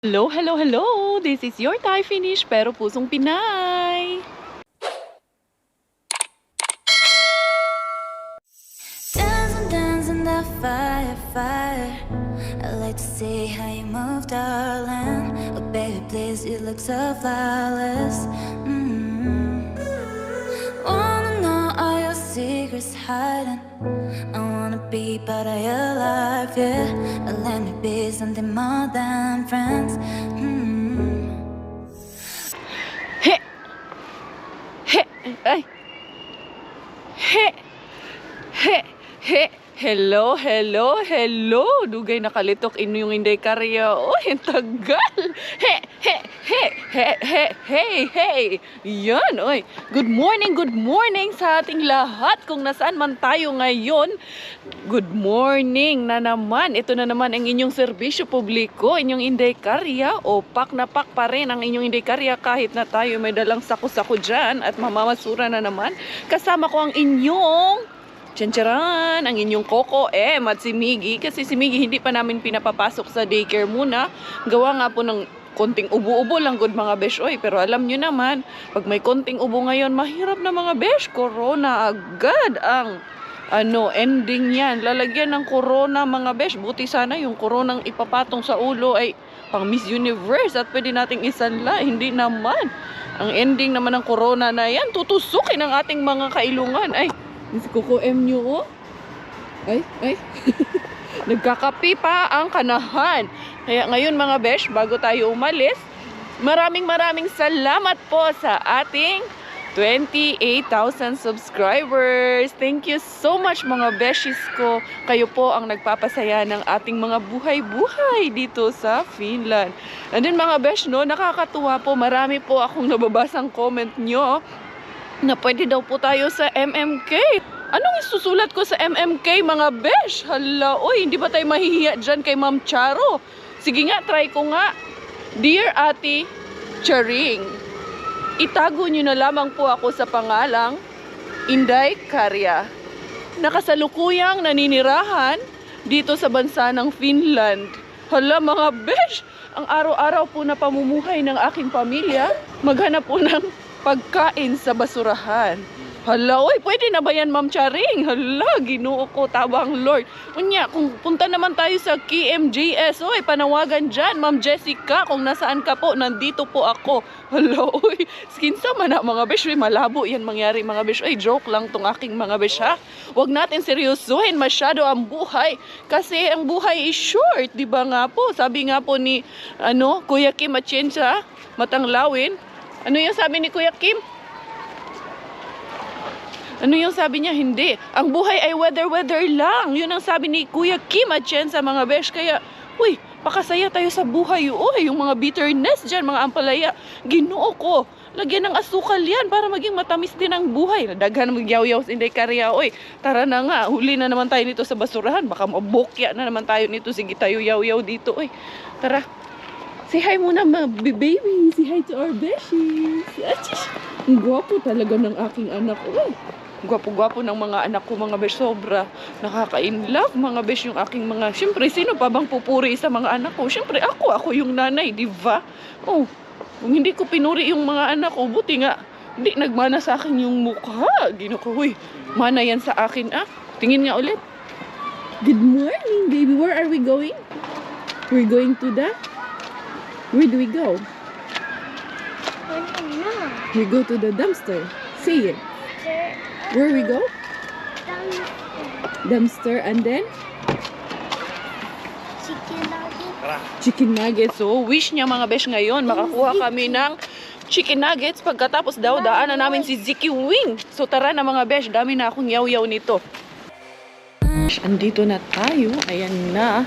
Hello, hello, hello! This is your Thai finish pero pusong Pinay! Dancing, dancing the fire, fire. I like to see how you move, darling. Oh, baby, please, you look so flawless. Wanna know all your secrets hiding. I wanna be part of your life, yeah. Let me be something more than friends. He! He! Ay! He! He! He! Hello, hello, hello! Dugay nakalitok inyong Inday Karya. Uy, ang tagal! He! He! He! He! He! Hey! Hey! Yan, oy! Good morning sa ating lahat kung nasaan man tayo ngayon. Good morning na naman. Ito na naman ang inyong serbisyo publiko, inyong Inday Karya. O pak na pak pa rin ang inyong Inday Karya kahit na tayo may dalang sako-sako dyan at mamamasura na naman. Kasama ko ang inyong tsansyaran, ang inyong Coco M at si Miggy. Kasi si Miggy hindi pa namin pinapapasok sa daycare muna. Gawa nga po ng konting ubo-ubo lang good mga besh. Oy, pero alam nyo naman, pag may konting ubo ngayon, mahirap na mga besh. Corona agad ang ending yan. Lalagyan ng corona mga besh. Buti sana yung coronang ipapatong sa ulo ay pang Miss Universe at pwede nating isanla. Hindi naman. Ang ending naman ng corona na yan, tutusukin ang ating mga kailungan. Ay, si Coco M nyo, oh. Ay. Nagkakapi pa ang kanahan. Kaya ngayon mga besh, bago tayo umalis, maraming salamat po sa ating 28,000 subscribers. Thank you so much mga beshies ko. Kayo po ang nagpapasaya ng ating mga buhay-buhay dito sa Finland. And then mga besh, no, nakakatuwa po. Marami po akong nababasang comment nyo na pwede daw po tayo sa MMK. Anong isusulat ko sa MMK mga besh? Hala, oy, hindi ba tayo mahihiya dyan kay Ma'am Charo? Sige nga, try ko nga. Dear Ate Charing, itago nyo na lamang po ako sa pangalang Inday Karya. Nakasalukuyang naninirahan dito sa bansa ng Finland. Hala mga besh, ang araw-araw po na pamumuhay ng aking pamilya, maghanap po ng pagkain sa basurahan. Hala, oy, pwede na ba yan, Ma'am Charing? Hala, Ginoo ko, tawang Lord. Unya, kung punta naman tayo sa KMJS, oy, panawagan dyan, Ma'am Jessica, kung nasaan ka po, nandito po ako. Hala, oy, skinsa man na, mga besh, oy, malabo yan mangyari, mga besh. Oy, joke lang tong aking mga besh, ha? Huwag natin seryosohin masyado ang buhay, kasi ang buhay is short, di ba nga po? Sabi nga po ni, Kuya Kim Atienza, Matanglawin. Ano yung sabi ni Kuya Kim? Ano yung sabi niya? Hindi. Ang buhay ay weather lang. Yun ang sabi ni Kuya Kim Atienza mga besh. Kaya, uy, pakasaya tayo sa buhay. Uy, yung mga bitterness dyan, mga ampalaya. Ginoo ko. Lagyan ng asukal yan para maging matamis din ang buhay. Daghan magyaw-yaw sa Inday Karya. Uy, tara na nga. Huli na naman tayo nito sa basurahan. Baka mabokya na naman tayo nito. Sige tayo yaw-yaw dito. Uy, tara. Say hi muna mga baby. Say hi to our beshies. Achish. Ang gwapo talaga ng aking anak. Uy, gwapo-gwapo ng mga anak ko mga besh. Sobra nakaka-inlove mga besh yung aking mga. Siyempre, sino pa bang pupuri sa mga anak ko? Siyempre, ako yung nanay, di ba? Oh, kung hindi ko pinuri yung mga anak ko, buti nga, hindi nagmana sa akin yung mukha. Ginoo ko, huy, mana yan sa akin, ah. Tingin nga ulit. Good morning, baby. Where are we going? We're going to the... Where do we go? We go to the dumpster. Say it. Where we go? Dumpster and then? Chicken nuggets. So, wish niya mga besh ngayon. Makakuha kami ng chicken nuggets. Pagkatapos daw, daanan namin si Ziki Wing. So, tara na mga besh. Dami na akong yaw-yaw nito. Andito na tayo. Ayan na.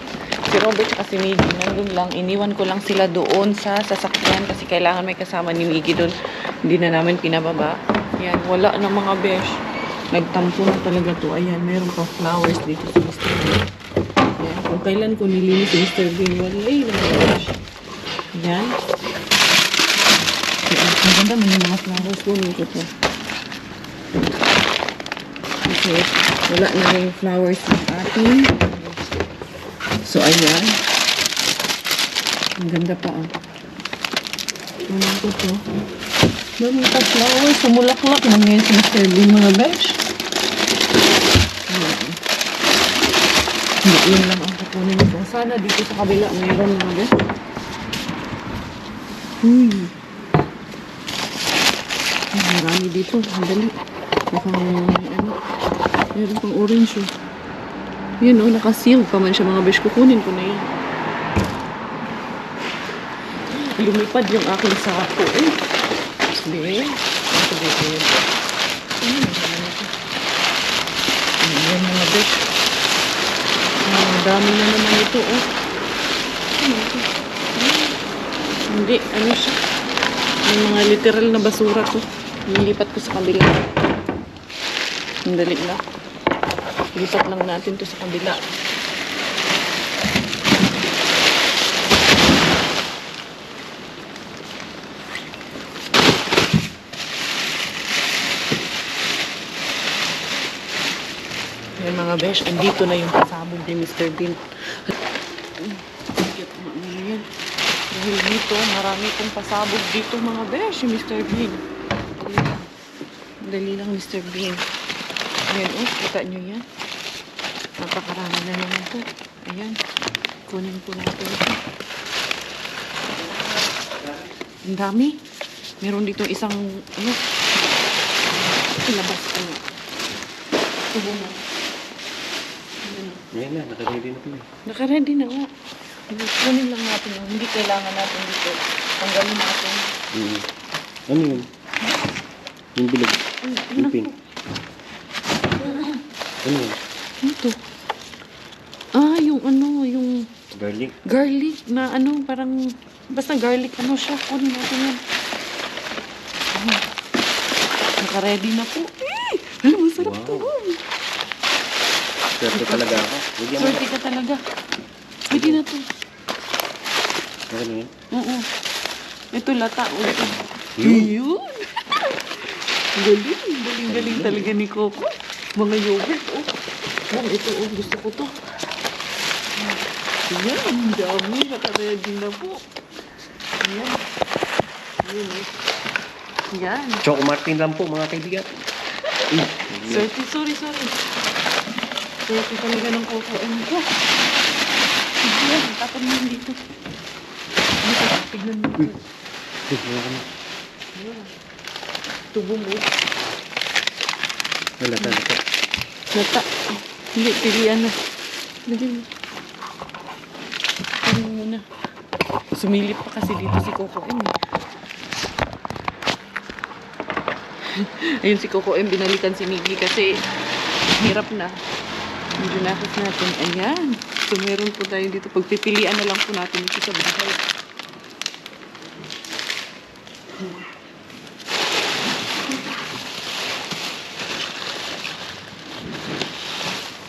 Si Robert at si Miggy nandun lang. Iniwan ko lang sila doon sa sasakyan kasi kailangan may kasama ni Miggy doon. Hindi na namin pinababa. Ayan, wala na mga besh. Nagtampo na talaga to. Ayan, meron pa flowers dito sa Mr. Bean. Ayan, kung kailan ko nilinis si Mr. Bean, walay na mga besh. Ayan. Maganda man yung mga flowers ko. Nito po. Okay, wala na rin flowers ng ating. So, ayan. Ang ganda pa, oh. Ano ko to? Daming pa flowers. Sumulaklak na ngayon si Mr. Bean, mga besh. Hindi, yun lang ang kukunin ko. Sana dito sa kabila mayroon, mga besh. Marami dito. Ang dali. Mukhang, meron pang orange, oh. Yun, oh, nakaseal pa man siya, mga besh. Kukunin ko na yun. Lumipad yung aking sako, eh. Hindi. Ito dito yun. Ayan, mga besh. Ang dami na naman ito, oh. Hindi, ano siya? Yung mga literal na basura to. Nilipat ko sa kabila. Ang dali na. Lipat lang natin to sa kabila. Ayan, mga besh, andito na yung pasabog ni Mr. Bean. Dahil dito, marami pong pasabog dito, mga besh, yung Mr. Bean. Dali lang, Mr. Bean. Ayan, oh, kita nyo yan. Napakarami na naman to. Ayan, kunin po natin ito. Ang dami. Meron dito isang, ano, ilabas ko na. Tubo mo. Ngayon na, nakaready na po eh. Naka-ready na nga. Kunin lang natin yung hindi kailangan natin dito. Tanggalin natin. Ano yun? Yung bilog. Yung pink. Ano yun? Ito. Ah, yung ano, yung Garlic. garlic na ano, parang, basta garlic ano siya. Kunin natin yan. Naka-ready na po. Alam mo, sarap to. Swerte talaga ako. Bigyan mo Swerte ka talaga. Pwede na to. Ano yun? Oo. Ito lata. Ito. Yun. Galing. Galing talaga ni Coco. Mga yogurt. Oh. Yan, ito. Oh. Gusto ko to. Yan. Dami. Naka-ready na po. Yan. Yan. Yan. Choco Martin lang po mga kaibigan. Swerte. Sorry. Swerte talaga ng Coco. Ano ko? Yan. Tapon mo yun dito. Dito. Tignan mo. Wala ka na. Tubo mo. Wala ka. Nata. Hindi, pilihan na. Lagyan mo. Ano muna. Sumilip pa kasi dito si Coco M. Ayun si Coco M, binalikan si Miggy kasi hirap na. Medyo nakit natin. Ayan. So meron po tayo dito. Pagpipilian na lang po natin ito sa bahay.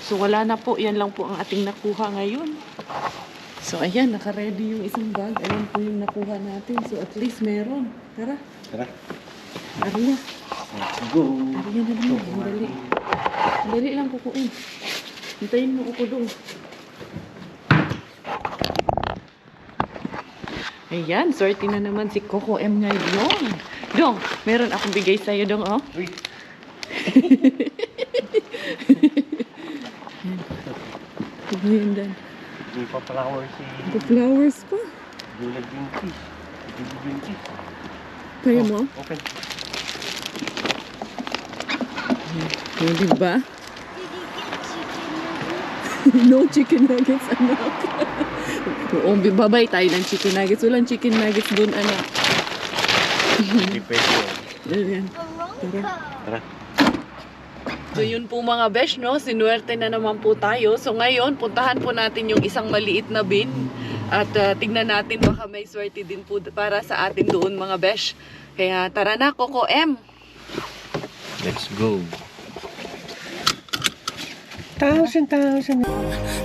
So wala na po, yan lang po ang ating nakuha ngayon. So ayan, naka-ready yung isang bag. Ayan po yung nakuha natin. So at least meron. Tara. Tara. Ariya. Let's go. Ariya na naman. Ang dali. Ang dali lang kukuin. Hintayin mo ako doon. Ayan, swerte na naman si Coco M ngayon. Dong, meron akong bigay sa'yo, Dong, oh. Uy. Ito yun, Dan. May pa-flower si... Pa-flowers pa. Bulag yung cheese. Bulag yung cheese. Kaya mo? Okay. O, diba? No chicken nuggets, anak. Oo, babay tayo ng chicken nuggets. Walang chicken nuggets doon, anak. Hindi pwede yun. Ayan. Tara. Tara. So yun po mga besh, no? Sinuwerte na naman po tayo. So ngayon, puntahan po natin yung isang maliit na bin. At tignan natin baka may swerte din po para sa atin doon mga besh. Kaya tara na, Coco M. Let's go. 1,000.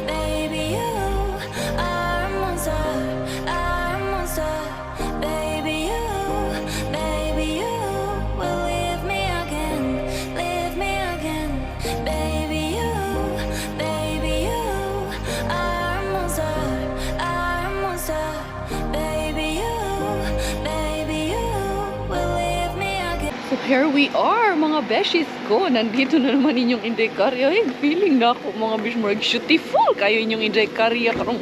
Baby, you are a monster, are a monster. Baby, you will leave me again, leave me again. Baby, you are a monster, are a monster. So here we are, mga beshies ko. Nandito na naman inyong Inday Karya. Ay, feeling na ako, mga besh, murag beautiful kayo inyong Inday Karya. Karong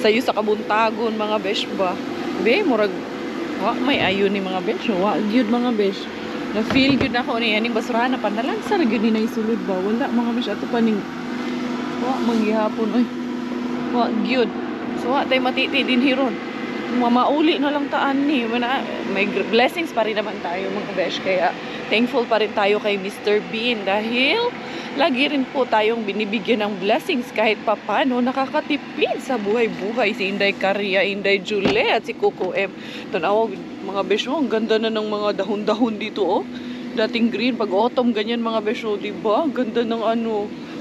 sayo sa kabuntagon, mga besh ba. Be, murag, may ayon ni mga besh. Gyud mga besh. Na-feel gyud ako ni aning basurahan na panalansar gyud ni naisulod ba. Wala mga besh, ato pa ning, manggihapon. Ay, gyud. So, tayo matiti din hiron. Mauli na lang taan ni. May blessings pa rin naman tayo mga besh. Kaya thankful pa rin tayo kay Mr. Bean dahil lagi rin po tayong binibigyan ng blessings kahit papano nakakatipid sa buhay-buhay. Si Inday Karya, Inday Julie at si Coco M. Tanaw mga besh, ang ganda na ng mga dahon-dahon dito oh. Dating green, pag autumn ganyan mga besh, diba? Ganda ng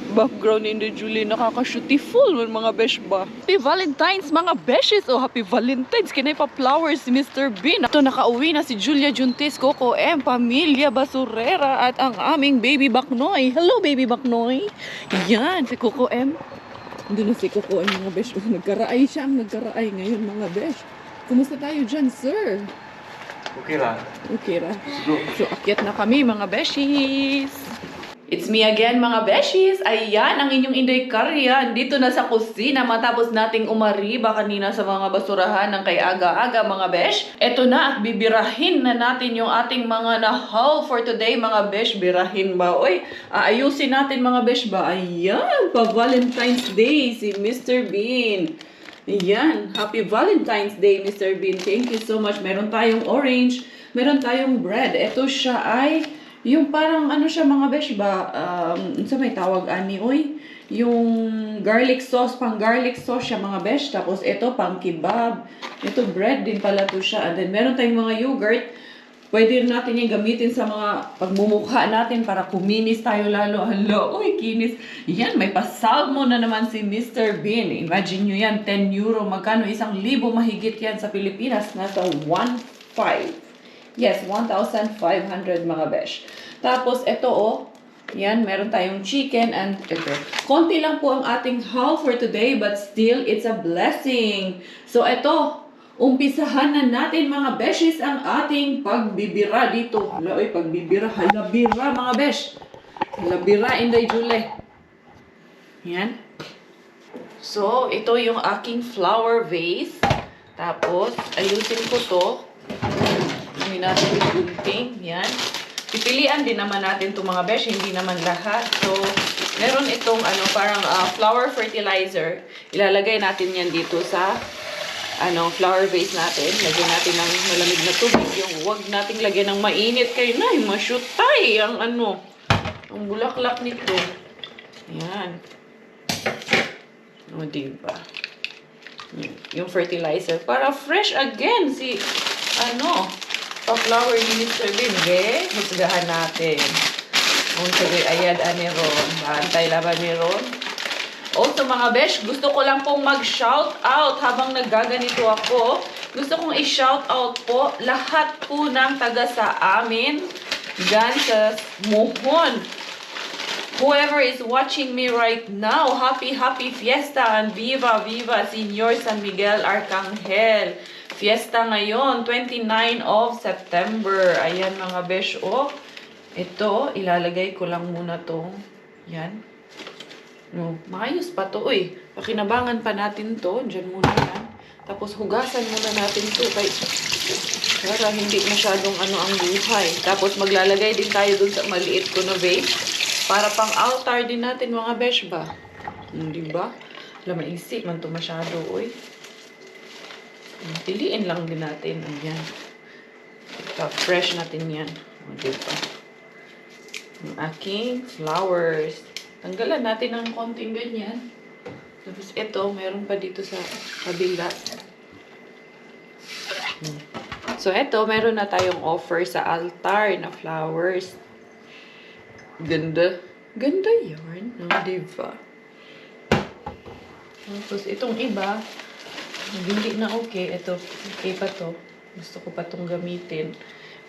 background ni Inday Julie, nakaka-beautiful mga besh ba. Happy Valentine's mga beshes! Oh, happy Valentine's! Kinay pa flowers si Mr. Bean. Ito, nakauwi na si Julia Juntis, Coco M, Pamilya Basurera at ang aming baby Baknoy. Hello baby Baknoy! Yan, si Coco M. Doon na si Coco M mga besh. Nagkaraay siya, nagkaraay ngayon mga besh. Kumusta tayo dyan, sir? Okay lang. Okay ra. So, akyat na kami mga beshies. It's me again mga beshies. Ayan ang inyong Inday Karya. Dito na sa kusina matapos nating umariba kanina sa mga basurahan ng kay aga-aga mga besh. Ito na at bibirahin na natin yung ating mga na-haul for today mga besh. Birahin ba? Oy, aayusin natin mga besh ba? Ayan, pa Valentine's Day si Mr. Bean. Ayan, happy Valentine's Day Mr. Bean. Thank you so much. Meron tayong orange, meron tayong bread. Ito siya ay yung parang siya mga besh ba, sa may tawag ani, oy, yung garlic sauce, pang garlic sauce siya mga besh, tapos ito pang kebab, ito bread din pala to siya, and then meron tayong mga yogurt, pwede rin natin yung gamitin sa mga pagmumukha natin para kuminis tayo lalo, hello, oy, kinis, yan, may pa-salmon na naman si Mr. Bean, imagine nyo yan, 10 euro, magkano, 1,000 mahigit yan sa Pilipinas, nasa 1,500. Yes, 1,500 mga besh. Tapos, ito yan, meron tayong chicken and ito. Konti lang po ang ating haul for today, but still, it's a blessing. So, ito, umpisahan na natin mga beshes ang ating pagbibira dito. Hala, oy, pagbibira, halabira mga besh. Halabira, Inday Julie. Yan. So, ito yung aking flower vase. Tapos, ayusin ko to. Hindi natin yung gunting. Yan. Pipilian din naman natin itong mga besh. Hindi naman lahat. So, meron itong parang flower fertilizer. Ilalagay natin yan dito sa flower vase natin. Lagyan natin ng malamig na tubig. Yung huwag nating lagyan ng mainit kayo na. Ma-shoot tayo ang ang bulaklak nito. Yan. O, diba? Yung fertilizer. Para fresh again si pa-flower ni Mr. Bean. Okay? Husgahan natin. Kung sabi, ayad ni Ron. Bantay laban ni Ron. Also mga besh, gusto ko lang pong mag-shout out habang naggaganito ako. Gusto kong i-shout out po lahat po ng taga sa amin dyan sa Mohon. Whoever is watching me right now, happy fiesta and viva Señor San Miguel Arcangel. Fiesta ngayon, 29 of September. Ayan mga besh, ito, ilalagay ko lang muna to. Yan. Maayos pa to, uy. Pakinabangan pa natin to. Diyan muna yan. Tapos hugasan muna natin to. Para hindi masyadong ang buhay. Tapos maglalagay din tayo dun sa maliit ko na vase. Para pang altar din natin mga besh ba? Diba? Alam, maisip man to masyado, uy. Piliin lang din natin. Ayan. Fresh natin yan. Diba? Yung aking flowers. Tanggalan natin ng konting ganyan. Tapos ito, meron pa dito sa kabila. So ito, meron na tayong offer sa altar na flowers. Ganda. Ganda yarn. No, diba? Tapos itong iba, hindi na okay. Ito, okay pa to. Gusto ko pa tong gamitin.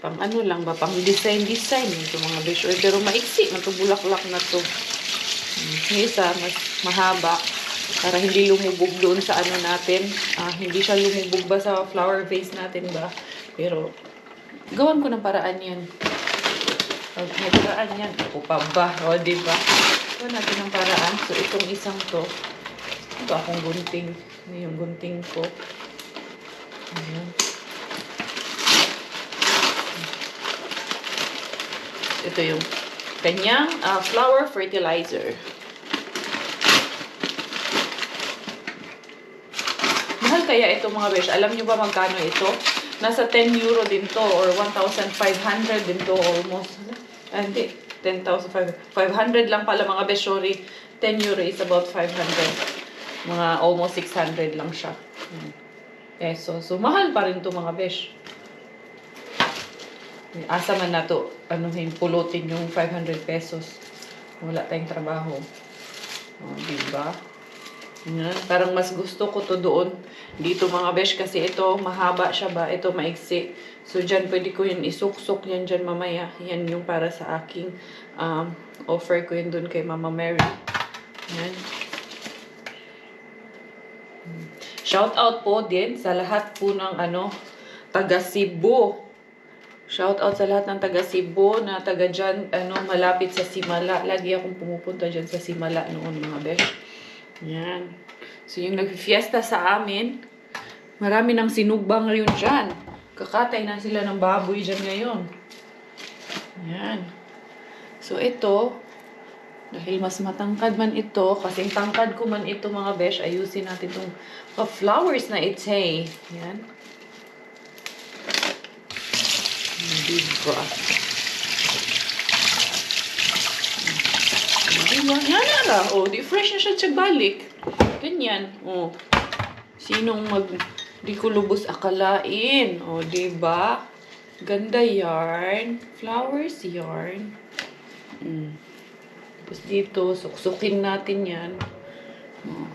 Pang lang ba? Pang design. Ito mga besh. Pero maiksi. Bulaklak na to. Isa, mas mahaba. Para hindi lumubog doon sa natin. Hindi siya lumubog ba sa flower vase natin ba? Pero, gawan ko ng paraan yan. Pag may paraan yan, ako pa ba? O, diba? Ito natin ang paraan. So, itong isang to, ito akong gunting. Ito yung gunting ko. Ayan. Ito yung kanyang flower fertilizer. Mahal kaya ito mga besh? Alam nyo ba magkano ito? Nasa 10 euro din to or 1,500 din to almost. Hindi, 10,500 lang pala mga besh. Sorry, 10 euro is about 500. Mga almost 600 lang siya. Peso. So, mahal pa rin to mga besh. Asa man na to, pulutin yung 500 pesos. Wala tayong trabaho. O, diba? Yan. Parang mas gusto ko to doon. Dito mga besh kasi ito mahaba siya ba? Ito maiksi. So dyan pwede ko yun isuksok yan dyan mamaya. Yan yung para sa aking offer ko yun doon kay Mama Mary. Yan. Shout out po din sa lahat po ng taga Cebu. Shout out sa lahat ng taga Cebu na taga dyan malapit sa Simala. Lagi akong pumupunta dyan sa Simala noon mga besh. Yan. So, yung nag-fiesta sa amin, marami nang sinugbang yun dyan. Kakatay na sila ng baboy dyan ngayon. Yan. So, ito, dahil mas matangkad man ito, kasing tangkad ko man ito mga besh, ayusin natin itong flowers na itsay. Yan. Diba? Yan na. Oh, di fresh na siya balik. Ganyan. Oh. Sinong di ko lubos akalain. Oh, diba? Ganda yarn. Flowers yarn. Tapos dito, suksukin natin yan. Oh.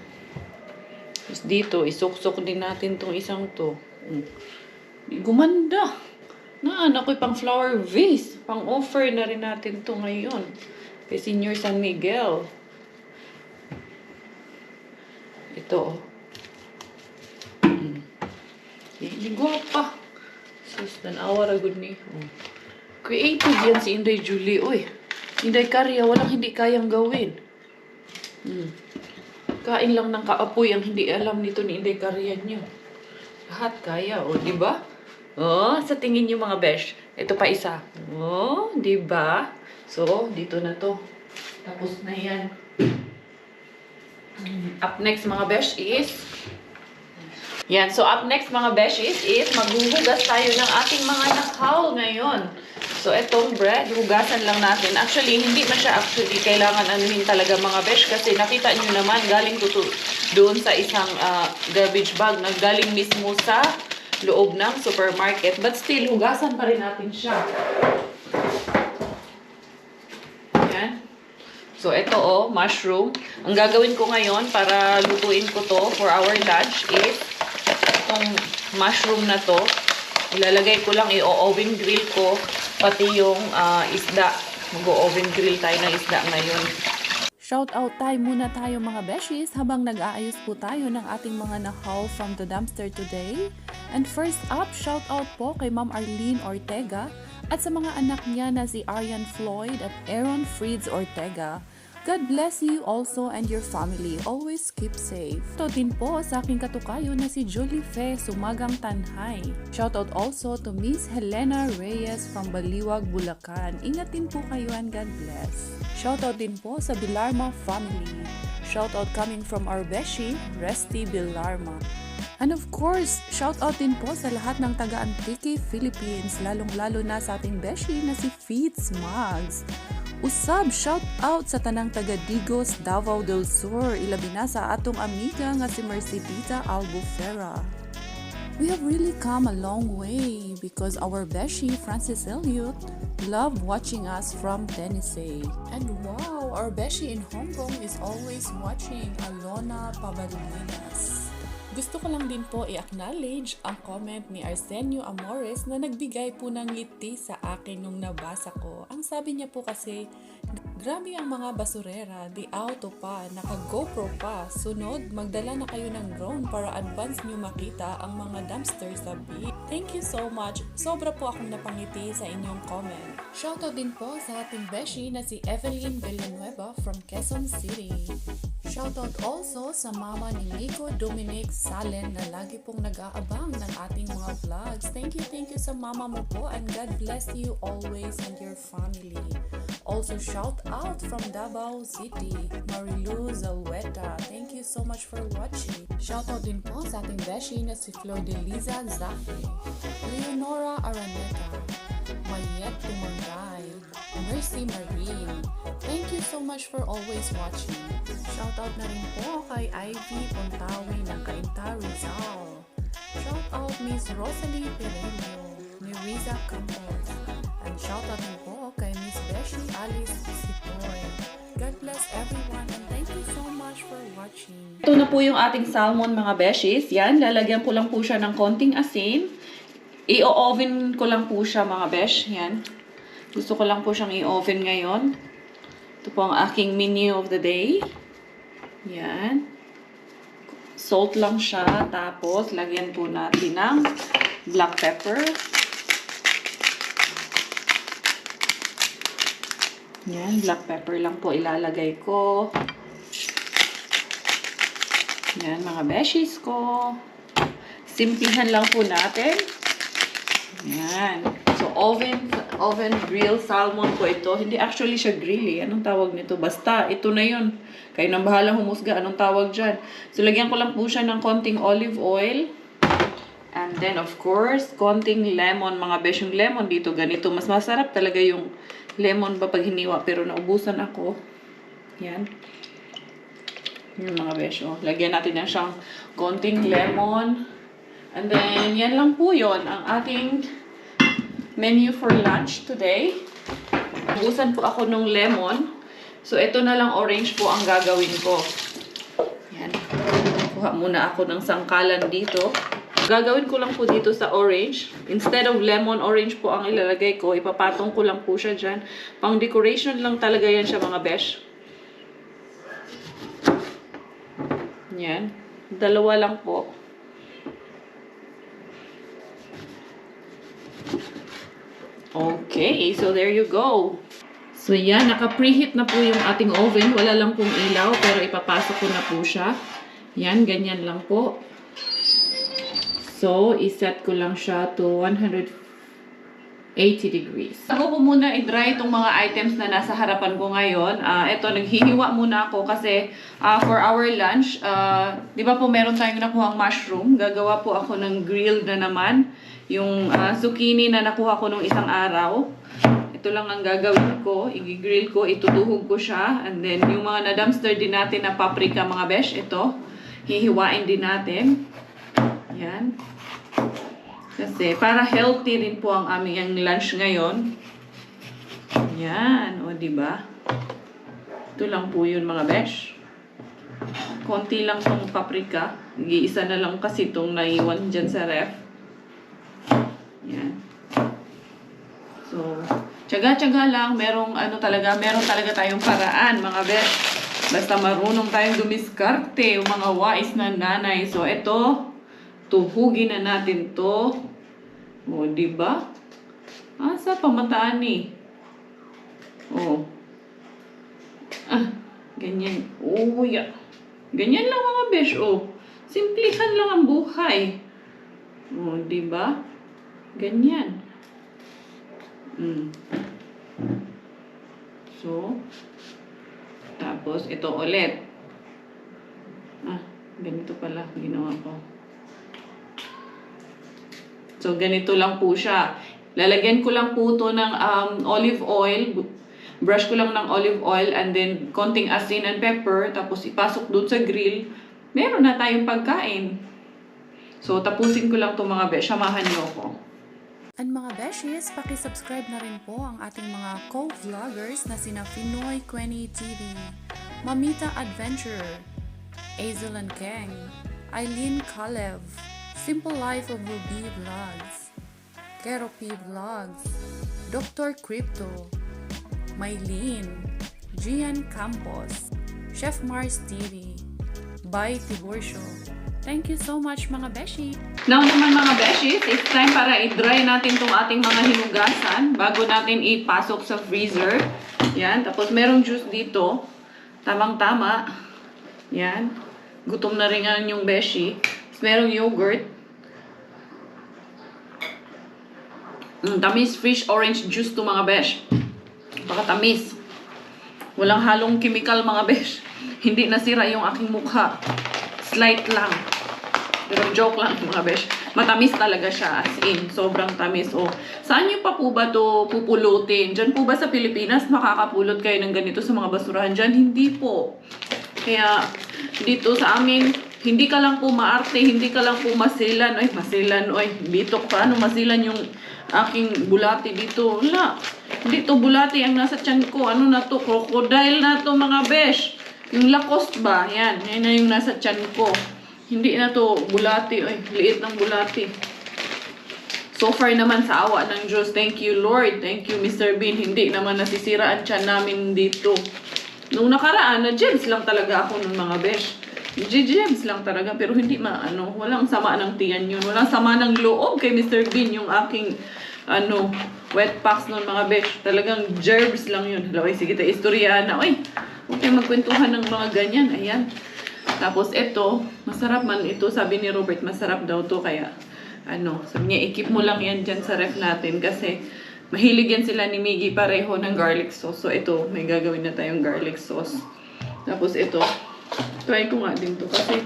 Tapos dito, isuksok din natin tong isang to. Gumanda. Ako'y pang flower vase. Pang offer na rin natin to ngayon. Kay Senior San Miguel. Ito. Hindi guwapa. Sus, nanawa ra gud ni. Creative yan si Inday Julie. Uy, Inday Karya, walang hindi kayang gawin. Kain lang ng kaapoy ang hindi alam nito ni Inday Karya niyo. Lahat kaya, di ba? Sa tingin niyo mga besh, ito pa isa. Di ba? So, dito na to. Tapos na yan. Up next mga besh is yan. So, up next mga beshies is maghuhugas tayo ng ating mga nakaw ngayon. So, itong bread, hugasan lang natin. Actually, hindi man siya kailangan anuhin talaga mga besh kasi nakita nyo naman, galing to doon sa isang garbage bag na galing mismo sa loob ng supermarket. But still, hugasan pa rin natin siya. Yan. So, ito mushroom. Ang gagawin ko ngayon para lutuin ko to for our lunch is itong mushroom na to. Ilalagay ko lang, i-oven grill ko pati yung isda. Mag-oven grill tayo ng isda ngayon. Shoutout time muna tayo mga beshies habang nag-aayos po tayo ng ating mga na-haul from the dumpster today. And first up, shoutout po kay Ma'am Arlene Ortega at sa mga anak niya na si Arian Floyd at Aaron Frieds Ortega. God bless you also and your family. Always keep safe. Ito din po sa aking katukayo na si Julie Fe Sumagang Tanhay. Shoutout also to Miss Helena Reyes from Baliwag, Bulacan. Ingat din po kayo and God bless. Shoutout din po sa Bilarma family. Shoutout coming from our beshi, Resty Bilarma. And of course, shoutout din po sa lahat ng taga-Antique Philippines, lalong-lalo na sa ating beshi na si Feeds Mags. Usab, shout out sa tanang taga Digos, Davao del Sur, ilabi na sa atong amiga nga si Mercedita Albufera. We have really come a long way because our beshi Francis Elliot love watching us from Tennessee. And wow, our beshi in Hong Kong is always watching Alona Pabalinas. Gusto ko lang din po i-acknowledge ang comment ni Arsenio Amores na nagbigay po ng ngiti sa akin nung nabasa ko. Ang sabi niya po kasi, Grabe ang mga basurera, di auto pa, naka-GoPro pa. Sunod, magdala na kayo ng drone para advance nyo makita ang mga dumpster sa beach. Thank you so much. Sobra po akong napangiti sa inyong comment. Shoutout din po sa ating beshi na si Evelyn Villanueva from Quezon City. Shoutout also sa mama ni Nico Dominic Salen na lagi pong nag-aabang ng ating mga vlogs. Thank you sa mama mo po and God bless you always and your family. Also shout out from Davao City, Marilu Zalweta. Thank you so much for watching. Shout out din po sa ating beshi na si Flor de Liza Zafre, Leonora Araneta, Mayet Tumangay, Mercy Marine. Thank you so much for always watching. Shout out na rin po kay Ivy Pontawi ng Cainta Rizal. Shout out Miss Rosalie Perelio, ni Riza Campos. And shout out din po kay Miss Beshi Alice Sipoy. God bless everyone and thank you so much for watching. Ito na po yung ating salmon mga beshies. Yan, lalagyan ko lang po siya ng konting asin. I-oven ko lang po siya mga besh. Yan. Gusto ko lang po siyang i-oven ngayon. Ito po ang aking menu of the day. Yan. Salt lang siya. Tapos, lagyan po natin ng black pepper. Yan, black pepper lang po ilalagay ko. Yan, mga beshies ko. Simplihan lang po natin. Yan. So, oven grill salmon po ito. Hindi actually siya grill eh. Anong tawag nito? Basta, ito na yun. Kayo nang bahalang humusga. Anong tawag dyan? So, lagyan ko lang po siya ng konting olive oil. And then, of course, konting lemon. Mga besh, yung lemon dito, ganito. Mas masarap talaga yung lemon ba pag hiniwa. Pero naubusan ako. Yan. Yung mga besh, oh. Lagyan natin na siyang konting lemon. And then, yan lang po yun. Ang ating menu for lunch today. Naubusan po ako ng lemon. So, ito na lang orange po ang gagawin ko. Yan. Kuha muna ako ng sangkalan dito. Gagawin ko lang po dito sa orange. Instead of lemon, orange po ang ilalagay ko. Ipapatong ko lang po siya dyan. Pang decoration lang talaga yan siya mga besh. Yan. Dalawa lang po. Okay, so there you go. So yan, naka-preheat na po yung ating oven. Wala lang pong ilaw, pero ipapasok ko na po siya. Yan, ganyan lang po. So, iset ko lang siya to 180 degrees. Ako po muna i-dry itong mga items na nasa harapan ko ngayon. Ito, naghihiwa muna ako kasi for our lunch, di ba po meron tayong nakuhang mushroom? Gagawa po ako ng grilled na naman. Yung zucchini na nakuha ko nung isang araw. Ito lang ang gagawin ko. I-grill ko, itutuhog ko siya. And then, yung mga na-dumpster din natin na paprika mga besh, ito. Hihiwain din natin. Yan. Kasi, para healthy rin po ang aming lunch ngayon. Yan. O, diba? Ito lang po yun mga besh. Konti lang tong paprika. Nag-iisa na lang kasi itong naiwan dyan sa ref. Yan. So, tiyaga-tiyaga lang. Meron talaga tayong paraan, mga besh. Basta marunong tayong dumiskarte, yung mga wais na nanay. So, ito, tuhugin na natin to. O, diba? Asa pamataan eh. O. Ganyan. O, yeah. Ganyan lang mga besh, o. Simplihan lang ang buhay. O, diba? Ganyan. So, tapos, ito ulit. Ganito pala ginawa ko. So, ganito lang po siya. Lalagyan ko lang po ito ng olive oil. Brush ko lang ng olive oil and then konting asin and pepper. Tapos, ipasok doon sa grill. Meron na tayong pagkain. So, tapusin ko lang itong mga besh. Samahan niyo ako. And mga beshies, paki-subscribe na rin po ang ating mga co-vloggers na sina Pinoy Quenny TV, Mamita Adventurer, Azel and Keng, Eileen Kalev, Simple Life of Ruby Vlogs, Keropi Vlogs, Dr. Crypto, Mylene, Gian Campos, Chef Mars TV, by Tiburcio. Thank you so much mga beshi! Now naman mga beshies, it's time para i-dry natin itong ating mga hinugasan bago natin ipasok sa freezer. Yan, tapos merong juice dito. Tamang-tama. Yan. Gutom na rin yan yung beshi. Tapos merong yogurt. Tamis fish orange juice to mga besh. Pakatamis. Walang halong chemical mga besh. Hindi nasira yung aking mukha. Slight lang. Pero joke lang mga besh. Matamis talaga siya. As in, sobrang tamis. O, saan nyo pa po ba to pupulutin? Diyan po ba sa Pilipinas makakapulot kayo ng ganito sa mga basurahan dyan? Hindi po. Kaya, dito sa amin, hindi ka lang po maarte, hindi ka lang po masilan. Ay, masilan. Ay, bitok, paano masilan yung aking bulati dito? Wala. Hindi to bulati ang nasa tiyan ko. Ano na to? Crocodile na to mga besh. Yung Lacoste ba? Yan. Yan na yung nasa tiyan ko. Hindi na to bulati. Ay, liit ng bulati. So far naman sa awa ng Diyos. Thank you Lord. Thank you Mr. Bean. Hindi naman nasisira ang tiyan namin dito. Nung nakaraan, na gems lang talaga ako ng mga besh. Gems lang talaga. Pero hindi maano. Walang sama ng tiyan yun. Walang sama ng loob kay Mr. Bean. Yung aking wet packs nun mga besh. Talagang germs lang yun. Halaway, sige tayo istorya na. Uy, okay magkwentuhan ng mga ganyan. Ayan. Tapos ito, masarap man ito. Sabi ni Robert, masarap daw to. Kaya, sabi niya, ikip mo lang yan dyan sa ref natin. Kasi, mahilig yan sila ni Miggy pareho ng garlic sauce. So, ito, may gagawin na tayong garlic sauce. Tapos ito, try ko nga din to. Kasi,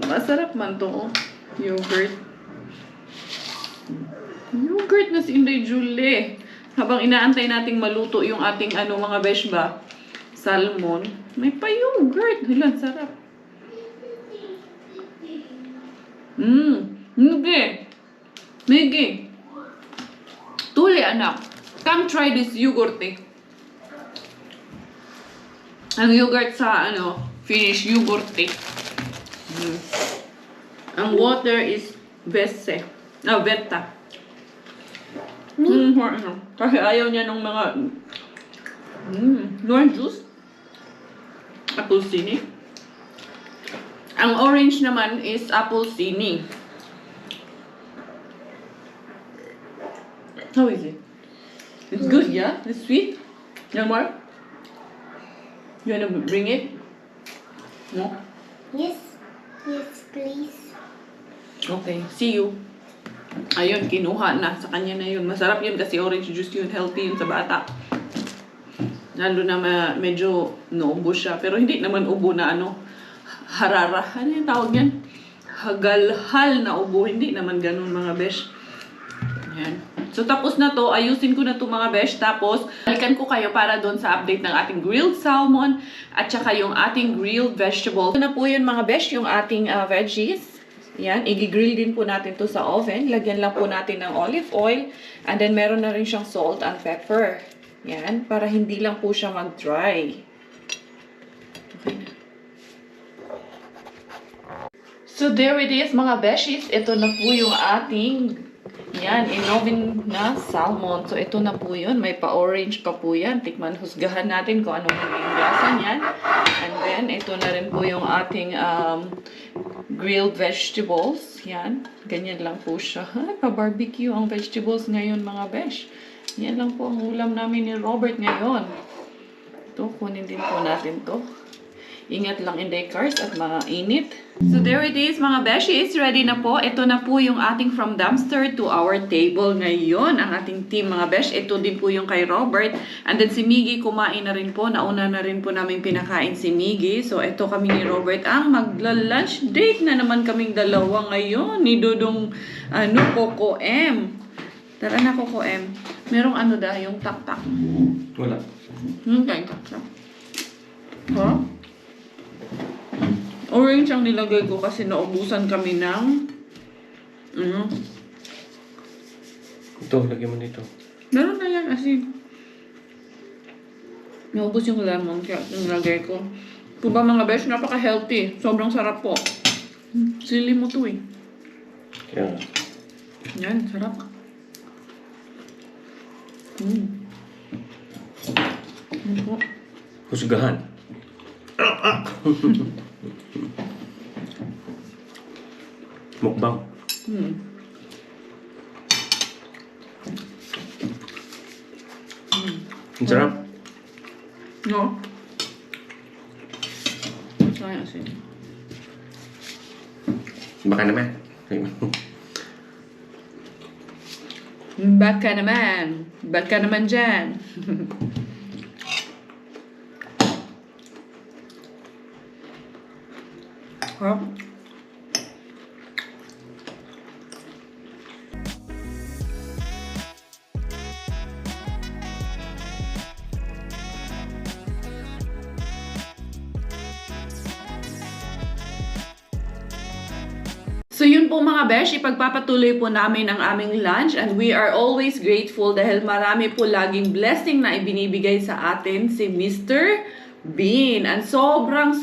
masarap man to. Oh. Yogurt. Yogurt na si Inday Julie. Habang inaantay nating maluto yung ating mga besh ba? Salmon. May pa-yogurt. Hilan, sarap. Miggy. Tuli, anak. Come try this yogurt eh. Ang yogurt sa, Finnish yogurt eh. Ang water is Vesse. Vetta. Kasi ayaw niya ng mga orange juice. Apple sini. Ang orange naman is apple sini. How is it? It's good, yeah? It's sweet? You want more? You wanna bring it? No? Yes, yes, please. Okay, see you. Ayun, kinuha na. Sa kanya na yun. Masarap yun kasi orange juice yun. Healthy yun sa bata. Lalo na medyo naubo siya. Pero hindi naman ubo na harara. Ano yung tawag yan? Hagalhal na ubo. Hindi naman ganun mga besh. Ayan. So tapos na to. Ayusin ko na to mga besh. Tapos balikan ko kayo para doon sa update ng ating grilled salmon at saka yung ating grilled vegetable. Ito na po yun mga besh. Yung ating veggies. Yan, i-grill din po natin to sa oven. Lagyan lang po natin ng olive oil. And then, meron na rin siyang salt and pepper. Yan, para hindi lang po siya mag-dry. Okay na. So, there it is mga beshies. Ito na po yung ating in-oven na salmon. So, ito na po yun. May pa-orange pa po yan. Tikman, husgahan natin kung anong magiging lasa niyan. And then, ito na rin po yung ating grilled vegetables. Yan. Ganyan lang po siya. Pa-barbecue ang vegetables ngayon mga besh. Yan lang po ang ulam namin ni Robert ngayon. Ito, kunin din po natin to. Ingat lang in the cars at mainit. So there it is mga beshies. Ready na po. Ito na po yung ating from dumpster to our table ngayon. Ang ating team mga besh. Ito din po yung kay Robert. And then si Miggy kumain na rin po. Nauna na rin po namin pinakain si Miggy. So ito kami ni Robert. Ang magla-lunch date na naman kaming dalawa ngayon. Ni Dodong Coco M. Tara na Coco M. Merong yung tak-tak. Wala. Okay, tak-tak. Huh? Orange ang nilagay ko kasi naubusan kami ng Ito, lagyan mo dito. meron na yan asin. Naubos yung lemon kaya nilagay ko. Kung ba mga besh, napaka-healthy. Sobrang sarap po. Sili mo to eh. Kaya nga. Yan, sarap. Ano po? Husgahan. Mukbang. Ang sarap. No? Sayang asin. Baka naman. Baka naman. Baka naman dyan. Harap. So yun po mga besh, ipagpapatuloy po namin ang aming lunch and we are always grateful dahil marami po laging blessing na ibinibigay sa atin si Mr. Bean. And sobrang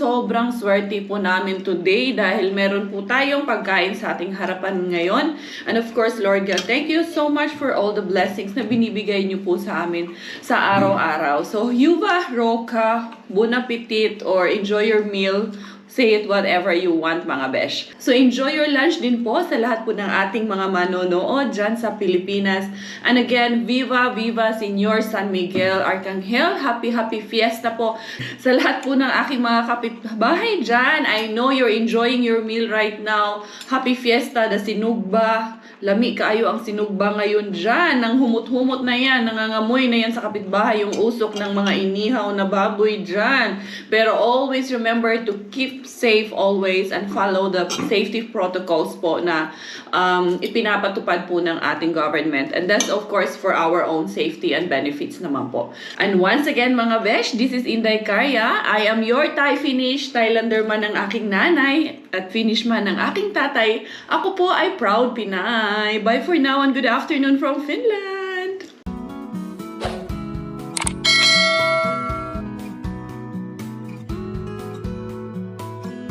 swerte po namin today dahil meron po tayong pagkain sa ating harapan ngayon. And of course, Lord God, thank you so much for all the blessings na binibigay niyo po sa amin sa araw-araw. So, Yuva, Roka, Bon Appetit, or enjoy your meal. Say it whatever you want mga besh. So enjoy your lunch din po sa lahat po ng ating mga manonood dyan sa Pilipinas. And again, Viva Señor San Miguel Arcangel. Happy fiesta po sa lahat po ng aking mga kapitbahay dyan. I know you're enjoying your meal right now. Happy fiesta, the sinugba. Lami kaayo ang sinugba ngayon dyan. Nang humot-humot na yan, nangangamoy na yan sa kapitbahay yung usok ng mga inihaw na baboy dyan. Pero always remember to keep safe always and follow the safety protocols po na ipinapatupad po ng ating government. And that's of course for our own safety and benefits naman po. And once again mga besh, this is Inday Kaya. I am your Thai Finish, Thailander man ang aking nanay at Finnish man ang aking tatay. Ako po ay proud Pinay. Bye for now and good afternoon from Finland.